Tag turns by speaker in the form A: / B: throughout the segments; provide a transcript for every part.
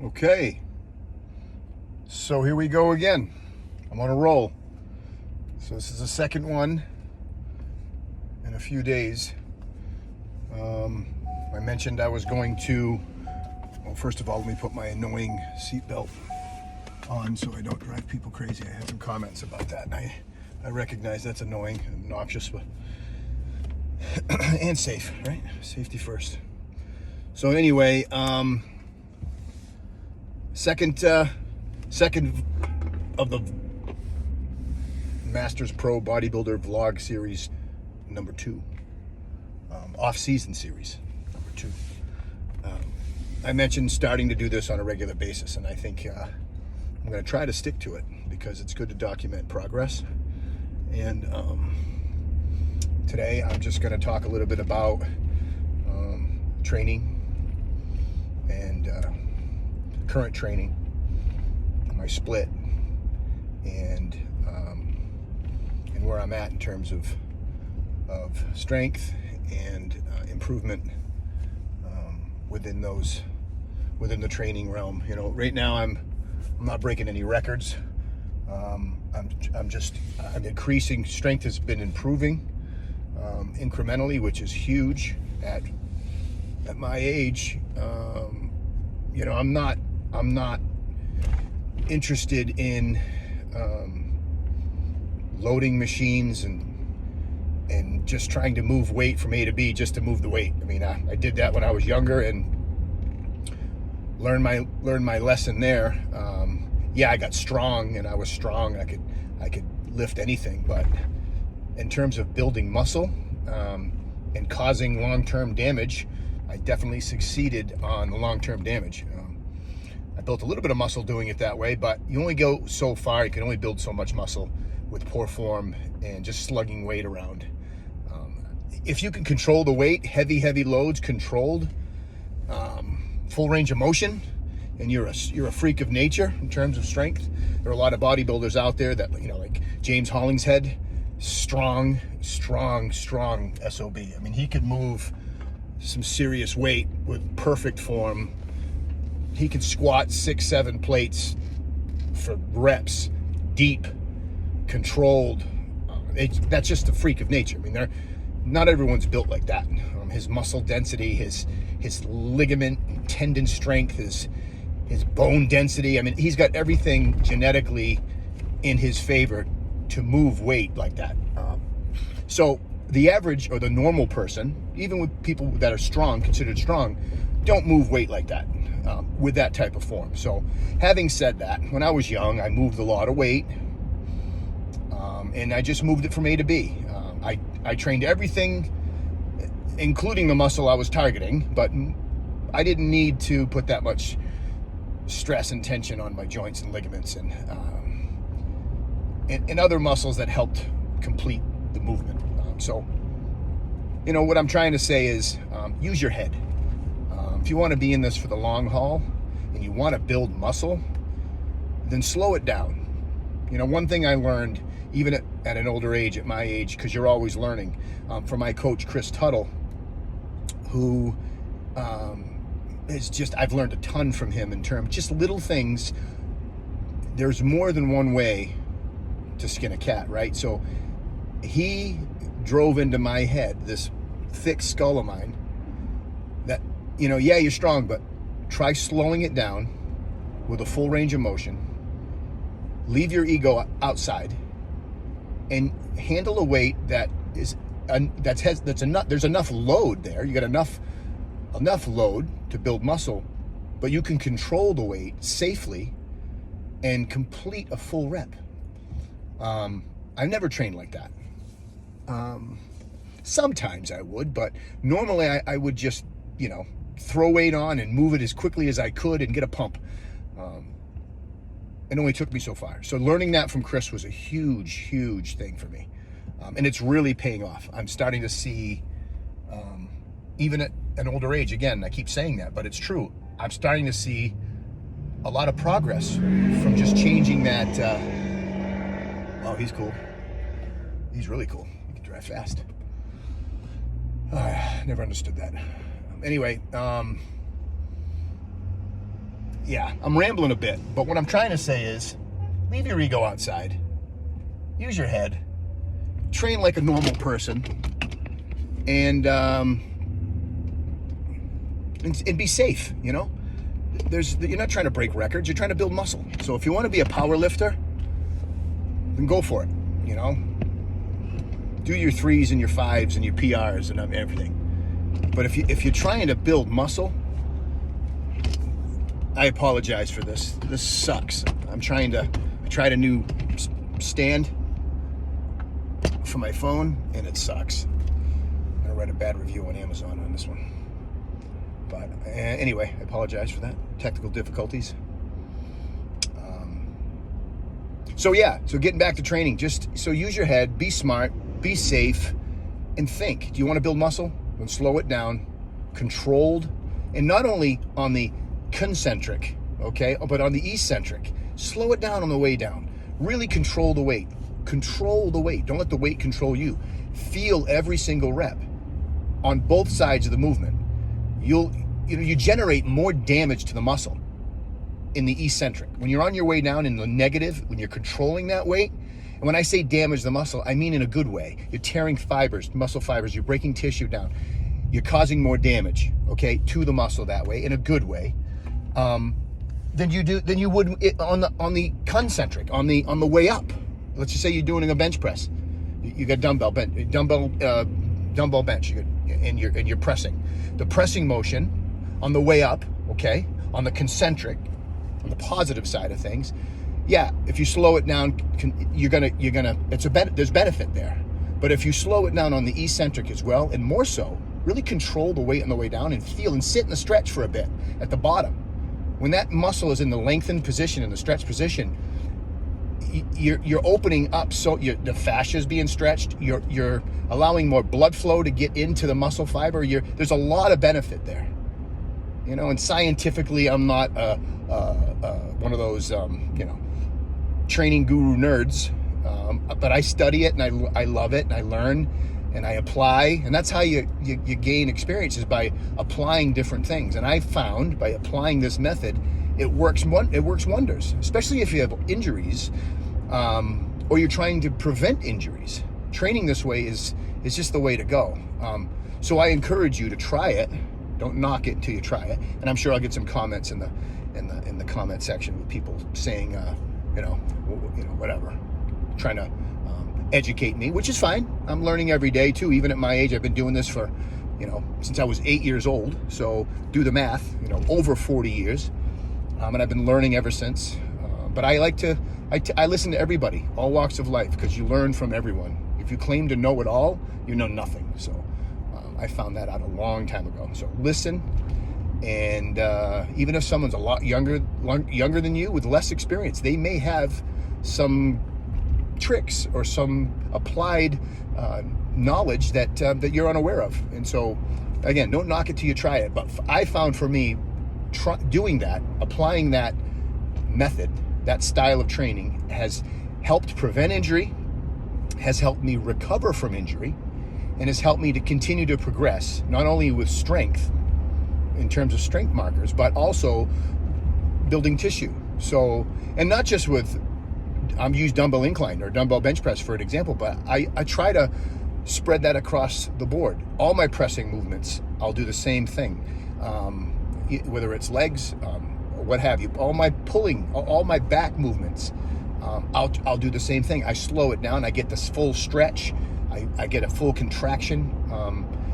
A: Okay, so here we go again. I'm on a roll. So this is the second one in a few days. I mentioned I was going to, well, first of all, let me put my annoying seatbelt on so I don't drive people crazy. I had some comments about that, and I recognize that's annoying and obnoxious, but and safe, right? Safety first. So anyway, second of the Masters Pro Bodybuilder vlog series number 2, off-season series number 2. I mentioned starting to do this on a regular basis, and I think I'm going to try to stick to it because it's good to document progress. And today I'm just going to talk a little bit about training and current training, my split, and where I'm at in terms of strength and improvement within the training realm. You know, right now I'm not breaking any records. I'm increasing. Strength has been improving incrementally, which is huge at my age. You know, I'm not interested in loading machines and just trying to move weight from A to B just to move the weight. I mean, I did that when I was younger and learned my lesson there. Yeah, I got strong and I was strong. I could lift anything, but in terms of building muscle and causing long-term damage, I definitely succeeded on the long-term damage. I built a little bit of muscle doing it that way, but you only go so far. You can only build so much muscle with poor form and just slugging weight around. If you can control the weight, heavy loads controlled, full range of motion, and you're a freak of nature in terms of strength. There are a lot of bodybuilders out there that, you know, like James Hollingshead, strong SOB. I mean, he could move some serious weight with perfect form. He can squat 6-7 plates for reps, deep, controlled. That's just a freak of nature. I mean, not everyone's built like that. His muscle density, his ligament and tendon strength, his bone density. I mean, he's got everything genetically in his favor to move weight like that. So the average or the normal person, even with people that are strong, considered strong, don't move weight like that with that type of form. So having said that, when I was young, I moved a lot of weight, and I just moved it from A to B. I trained everything, including the muscle I was targeting, but I didn't need to put that much stress and tension on my joints and ligaments and other muscles that helped complete the movement. So, you know, what I'm trying to say is use your head. If you want to be in this for the long haul and you want to build muscle, then slow it down. You know, one thing I learned, even at an older age, at my age, because you're always learning, from my coach, Chris Tuttle, who is just, I've learned a ton from him in terms, just little things. There's more than one way to skin a cat, right? So he drove into my head this thick skull of mine that, you know, yeah, you're strong, but try slowing it down with a full range of motion. Leave your ego outside and handle a weight that is that's enough. There's enough load there. You got enough load to build muscle, but you can control the weight safely and complete a full rep. I've never trained like that. Sometimes I would, but normally I would just, you know, throw weight on and move it as quickly as I could and get a pump. It only took me so far. So learning that from Chris was a huge thing for me. And it's really paying off. I'm starting to see, even at an older age, again, I keep saying that, but it's true. I'm starting to see a lot of progress from just changing that. Oh, he's cool. He's really cool. He can drive fast. Never understood that. Anyway, yeah, I'm rambling a bit, but what I'm trying to say is leave your ego outside. Use your head. Train like a normal person. And be safe, you know? You're not trying to break records, you're trying to build muscle. So if you want to be a power lifter, then go for it, you know? Do your 3s and your 5s and your PRs and everything. But if you're trying to build muscle, I apologize for this. This sucks. I tried a new stand for my phone, and it sucks. I'm gonna write a bad review on Amazon on this one. But anyway, I apologize for that. Technical difficulties. So getting back to training, so use your head, be smart, be safe, and think. Do you want to build muscle? Then slow it down, controlled, and not only on the concentric, okay, but on the eccentric. Slow it down on the way down. Really control the weight. Control the weight. Don't let the weight control you. Feel every single rep on both sides of the movement. You generate more damage to the muscle in the eccentric. When you're on your way down in the negative, when you're controlling that weight, and when I say damage the muscle, I mean in a good way. You're tearing fibers, muscle fibers, you're breaking tissue down. You're causing more damage, okay, to the muscle that way, in a good way. Than you would on the concentric, on the way up. Let's just say you're doing a bench press. You got dumbbell bench, and you're pressing. The pressing motion on the way up, okay, on the concentric, on the positive side of things, yeah, if you slow it down, there's benefit there. But if you slow it down on the eccentric as well, and more so, really control the weight on the way down and feel and sit in the stretch for a bit at the bottom. When that muscle is in the lengthened position, in the stretch position, you're opening up, so the fascia is being stretched. You're allowing more blood flow to get into the muscle fiber. There's a lot of benefit there, you know. And scientifically, I'm not one of those training guru nerds, but I study it and I love it and I learn and I apply, and that's how you gain experience, is by applying different things. And I found by applying this method, it works wonders, especially if you have injuries, or you're trying to prevent injuries. Training this way is just the way to go. So I encourage you to try it. Don't knock it until you try it. And I'm sure I'll get some comments in the comment section with people saying, whatever, trying to educate me, which is fine. I'm learning every day too. Even at my age, I've been doing this for, since I was 8 years old. So do the math, over 40 years. And I've been learning ever since. But I listen to everybody, all walks of life, because you learn from everyone. If you claim to know it all, you know nothing. So I found that out a long time ago. So listen, and even if someone's a lot younger than you with less experience, they may have some tricks or some applied knowledge that you're unaware of. And so, again, don't knock it till you try it. But I found for me, doing that, applying that method, that style of training, has helped prevent injury, has helped me recover from injury, and has helped me to continue to progress, not only with strength, in terms of strength markers, but also building tissue. So, and not just with, I'm used dumbbell incline or dumbbell bench press for an example, but I try to spread that across the board. All my pressing movements, I'll do the same thing, whether it's legs, or what have you. All my pulling, all my back movements, I'll do the same thing. I slow it down. I get this full stretch. I get a full contraction,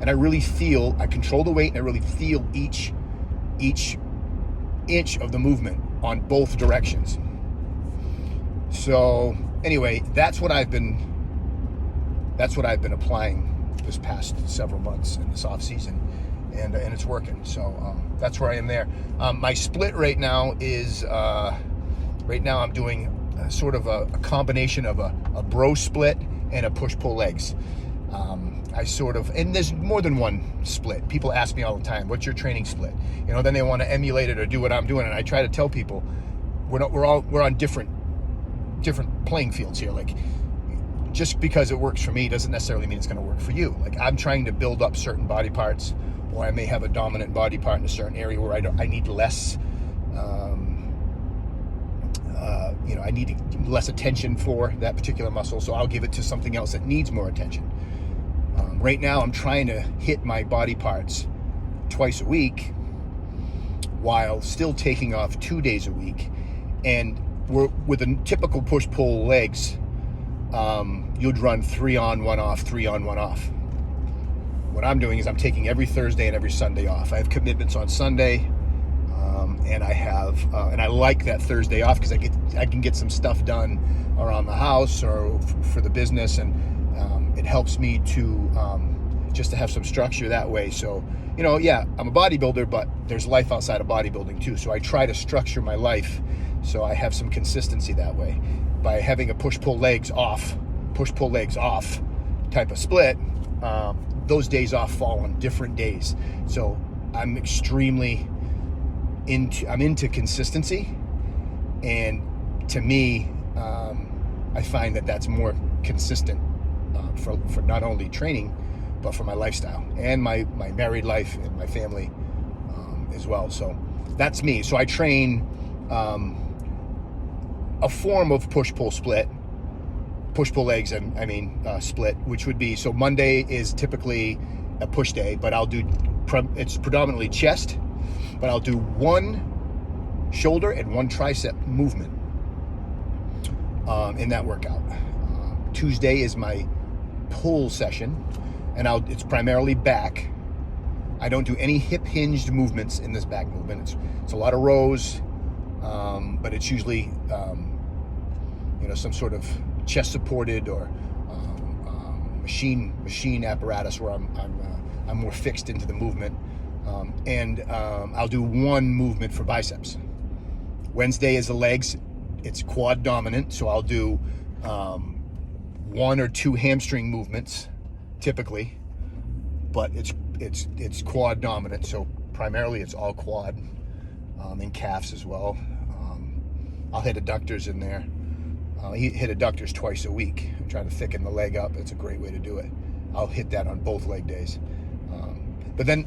A: and I really feel, I control the weight, and I really feel each inch of the movement on both directions. So anyway, that's what I've been applying this past several months in this off season, and it's working. So that's where I am there. My split right now is I'm doing sort of a combination of a bro split and a push-pull legs. And there's more than one split. People ask me all the time, what's your training split? Then they want to emulate it or do what I'm doing. And I try to tell people, we're on different playing fields here. Like, just because it works for me doesn't necessarily mean it's going to work for you. Like, I'm trying to build up certain body parts, or I may have a dominant body part in a certain area where I need less I need less attention for that particular muscle, so I'll give it to something else that needs more attention. Right now, I'm trying to hit my body parts twice a week while still taking off 2 days a week. And with a typical push-pull legs, you'd run 3 on, 1 off, 3 on, 1 off. What I'm doing is I'm taking every Thursday and every Sunday off. I have commitments on Sunday, and I like that Thursday off because I can get some stuff done around the house or for the business, and it helps me to just to have some structure that way. So, I'm a bodybuilder, but there's life outside of bodybuilding too. So I try to structure my life so I have some consistency that way. By having a push-pull legs off type of split, those days off fall on different days. So I'm into consistency, and to me, I find that that's more consistent for not only training, but for my lifestyle and my married life and my family as well. So that's me. So I train a form of push-pull legs, split, which would be, so Monday is typically a push day, but it's predominantly chest, but I'll do 1 shoulder and 1 tricep movement in that workout. Tuesday is my pull session, and it's primarily back. I don't do any hip hinged movements in this back movement. It's a lot of rows, but it's usually some sort of chest supported or machine apparatus where I'm more fixed into the movement. And I'll do 1 movement for biceps. Wednesday is the legs. It's quad dominant, so I'll do 1 or 2 hamstring movements typically, but it's quad dominant, so primarily it's all quad, and calves as well. I'll hit adductors in there. Hit adductors twice a week. I'm trying to thicken the leg up. It's a great way to do it. I'll hit that on both leg days.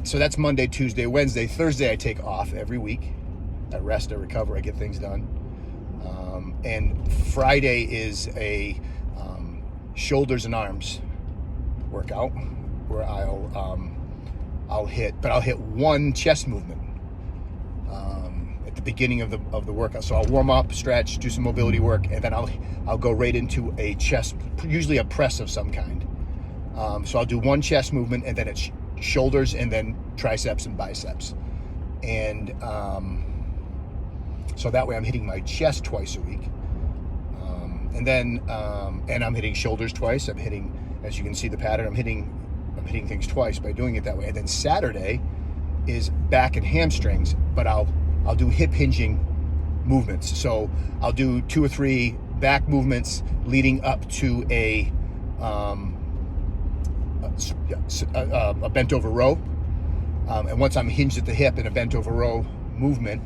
A: So that's Monday, Tuesday, Wednesday. Thursday I take off every week. I rest, I recover, I get things done. And Friday is a shoulders and arms workout where I'll hit 1 chest movement at the beginning of the workout. So I'll warm up, stretch, do some mobility work, and then I'll go right into a chest, usually a press of some kind. So I'll do 1 chest movement, and then it's shoulders, and then triceps and biceps. And so that way I'm hitting my chest twice a week. And then I'm hitting shoulders twice. I'm hitting, as you can see the pattern, I'm hitting things twice by doing it that way. And then Saturday is back and hamstrings, but I'll do hip hinging movements. So I'll do 2 or 3 back movements leading up to a bent over row. And once I'm hinged at the hip in a bent over row movement,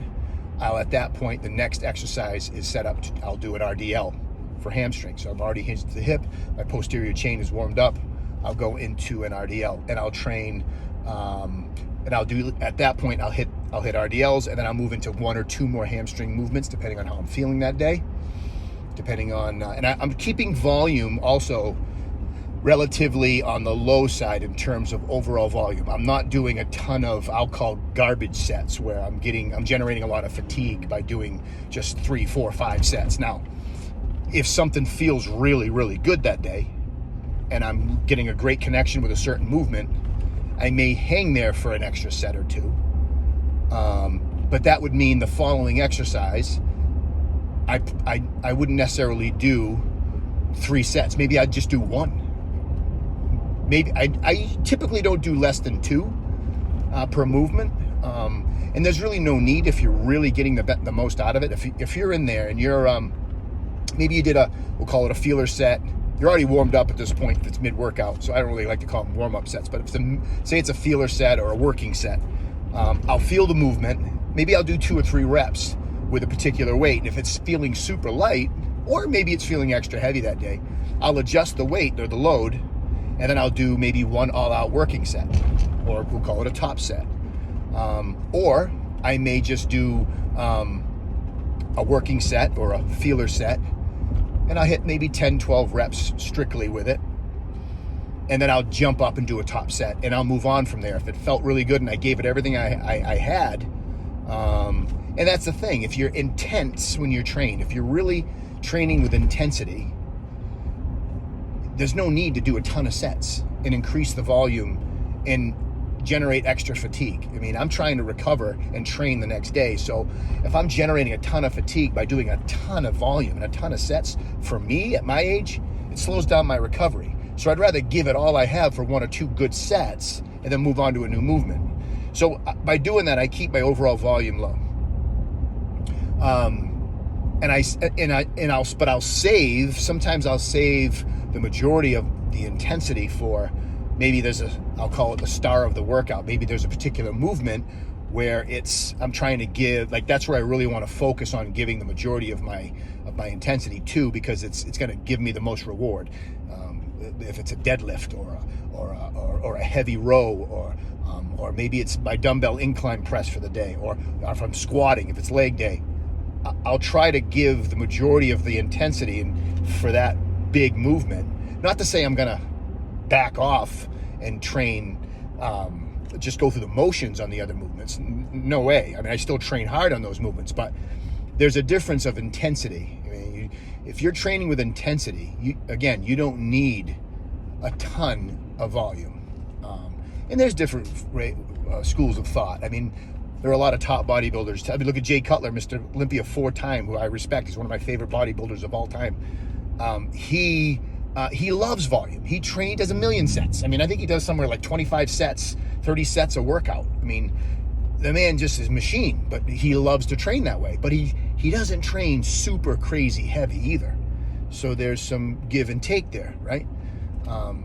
A: at that point, the next exercise is set up. I'll do an RDL for hamstring. So I'm already hinged at the hip. My posterior chain is warmed up. I'll go into an RDL, and I'll train. And I'll do, at that point, I'll hit RDLs, and then I'll move into 1 or 2 more hamstring movements, depending on how I'm feeling that day. Depending on, and I'm keeping volume also relatively on the low side in terms of overall volume. I'm not doing a ton of, I'll call garbage sets, where I'm generating a lot of fatigue by doing just 3, 4, 5 sets. Now, if something feels really, really good that day, and I'm getting a great connection with a certain movement, I may hang there for an extra set or 2. But that would mean the following exercise, I wouldn't necessarily do 3 sets. Maybe I'd just do 1. Maybe I typically don't do less than 2 per movement. And there's really no need if you're really getting the most out of it. If you're in there and you're maybe you did we'll call it a feeler set. You're already warmed up at this point. It's mid-workout, so I don't really like to call them warm-up sets. But say it's a feeler set or a working set, I'll feel the movement. Maybe I'll do 2 or 3 reps with a particular weight. And if it's feeling super light, or maybe it's feeling extra heavy that day, I'll adjust the weight or the load, and then I'll do maybe 1 all-out working set, or we'll call it a top set. Or I may just do a working set or a feeler set, and I'll hit maybe 10, 12 reps strictly with it. And then I'll jump up and do a top set, and I'll move on from there. If it felt really good and I gave it everything I had, and that's the thing. If you're intense when you're trained, if you're really training with intensity, there's no need to do a ton of sets and increase the volume and generate extra fatigue. I mean, I'm trying to recover and train the next day. So if I'm generating a ton of fatigue by doing a ton of volume and a ton of sets, for me at my age, it slows down my recovery. So I'd rather give it all I have for 1 or 2 good sets and then move on to a new movement. So by doing that, I keep my overall volume low. I'll save. Sometimes I'll save the majority of the intensity for maybe I'll call it the star of the workout. Maybe there's a particular movement where I'm trying to give, like, that's where I really want to focus on giving the majority of my intensity to, because it's going to give me the most reward. If it's a deadlift or a heavy row, or maybe it's my dumbbell incline press for the day, or if I'm squatting, if it's leg day, I'll try to give the majority of the intensity for that big movement. Not to say I'm gonna back off and train, just go through the motions on the other movements. No way. I mean, I still train hard on those movements, but there's a difference of intensity. I mean, if you're training with intensity, you don't need a ton of volume. And there's different schools of thought. I mean, there are a lot of top bodybuilders. I mean, look at Jay Cutler, Mr. Olympia 4-time, who I respect. He's one of my favorite bodybuilders of all time. He loves volume. He does 1 million sets. I mean, I think he does somewhere like 25 sets, 30 sets a workout. I mean, the man just is a machine, but he loves to train that way. But he doesn't train super crazy heavy either. So there's some give and take there, right?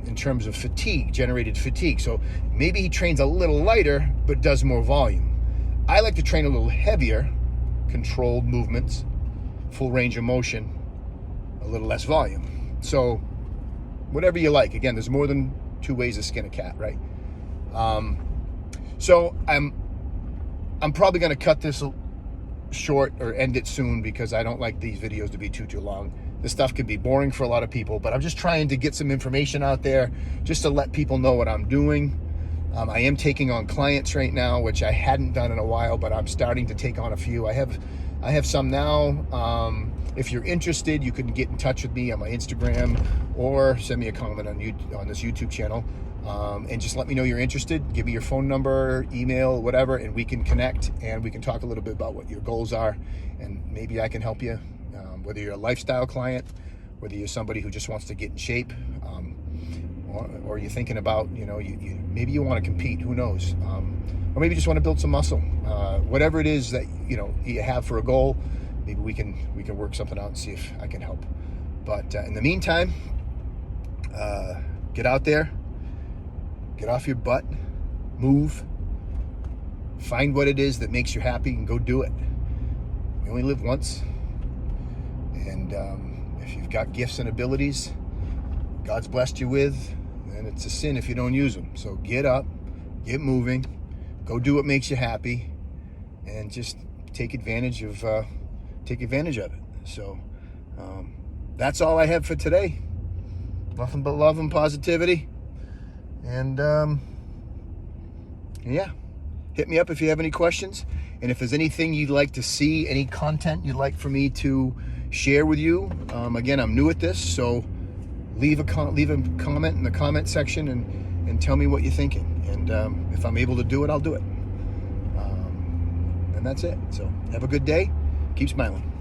A: In terms of generated fatigue. So maybe he trains a little lighter, but does more volume. I like to train a little heavier, controlled movements, full range of motion, a little less volume. So whatever you like. Again, there's more than 2 ways to skin a cat, right? So I'm probably going to cut this short or end it soon, because I don't like these videos to be too long. This stuff can be boring for a lot of people, but I'm just trying to get some information out there just to let people know what I'm doing. I am taking on clients right now, which I hadn't done in a while, but I'm starting to take on a few. I have some now. If you're interested, you can get in touch with me on my Instagram or send me a comment on this YouTube channel, and just let me know you're interested. Give me your phone number, email, whatever, and we can connect and we can talk a little bit about what your goals are, and maybe I can help you. Whether you're a lifestyle client, whether you're somebody who just wants to get in shape, or you're thinking about, maybe you want to compete, who knows, or maybe you just want to build some muscle. Whatever it is that you have for a goal, maybe we can work something out and see if I can help. But in the meantime, get out there, get off your butt, move, find what it is that makes you happy, and go do it. We only live once. And if you've got gifts and abilities God's blessed you with, then it's a sin if you don't use them. So get up, get moving, go do what makes you happy, and just take advantage of it. So that's all I have for today. Nothing but love and positivity. And yeah, hit me up if you have any questions. And if there's anything you'd like to see, any content you'd like for me to share with you, again, I'm new at this, so leave a comment in the comment section and tell me what you're thinking. And if I'm able to do it, I'll do it. And that's it. So have a good day. Keep smiling.